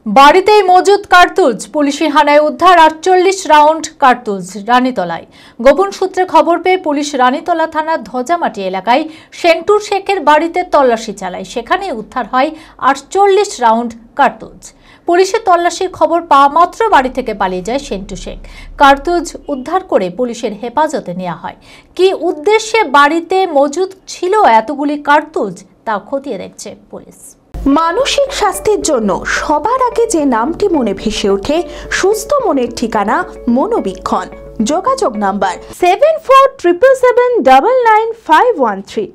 বাড়িতেই মজুদ কার্তুজ, পুলিশি হানায় উদ্ধার ৪৮ রাউন্ড কার্তুজ রানীতলায়। গোপন সূত্রে খবর পেয়ে পুলিশ রানীতলা থানার ধ্বজামাটি এলাকায় সেন্টুর শেখের বাড়িতে তল্লাশি চালায়। সেখানে উদ্ধার হয় ৪৮ রাউন্ড কার্তুজ। পুলিশের তল্লাশির খবর পাওয়া মাত্র বাড়ি থেকে পালিয়ে যায় সেন্টু শেখ। কার্তুজ উদ্ধার করে পুলিশের হেফাজতে নেওয়া হয়। কি উদ্দেশ্যে বাড়িতে মজুদ ছিল এতগুলি কার্তুজ তা খতিয়ে দেখছে পুলিশ। মানসিক স্বাস্থ্যের জন্য সবার আগে যে নামটি মনে ভেসে ওঠে, সুস্থ মনের ঠিকানা মনোবীক্ষণ। যোগাযোগ নাম্বার 7477799513।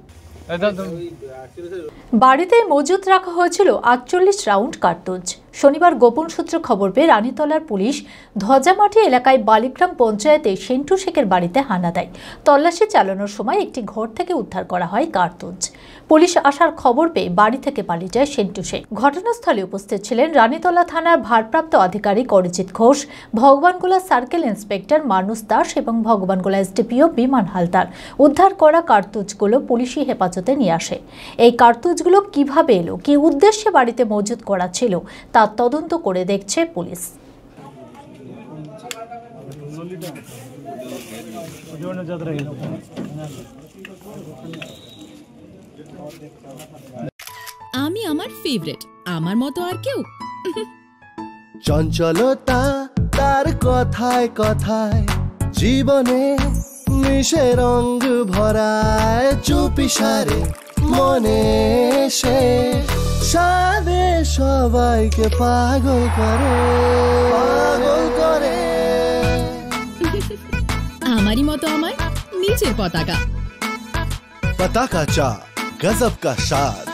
বাড়িতে মজুদ রাখা হয়েছিল ৪৮ রাউন্ড কার্তুজ। শনিবার গোপন সূত্রে খবর পেয়ে রানীতলার পুলিশ ধ্বজামাটি এলাকায় বালিগ্রাম পঞ্চায়েতে সেন্টু শেখের বাড়িতে হানা দেয়। তল্লাশি চালানোর সময় একটি ঘর থেকে উদ্ধার করা হয় কার্তুজ। পুলিশ আসার খবর পেয়ে বাড়ি থেকে পালিয়ে যায় সেন্টু শেখ। ঘটনাস্থলে উপস্থিত ছিলেন রানীতলা থানার ভারপ্রাপ্ত আধিকারিক অরিজিৎ ঘোষ, ভগবানগোলা সার্কেল ইন্সপেক্টর মানুষ দাস এবং ভগবানগোলা এসডিপিও বিমান হালদার। উদ্ধার করা কার্তুজগুলো পুলিশি হেফাজতে নিয়ে আসে। এই কার্তুজগুলো কিভাবে এলো, কি উদ্দেশ্যে বাড়িতে মজুদ করা ছিল তা তদন্ত করে দেখছে পুলিশ। আমি আমার ফেভারিট, আমার মতো আর কেউ। চঞ্চলতা তার কথায় কথায় জীবনে মিশে রঙ ভরায়, চুপি সারে মনে সে সাদে সবাইকে পাগল করে আমারই মতো আমার নিজের পতাকা। পতাকা চা, গজব কা স্বাদ।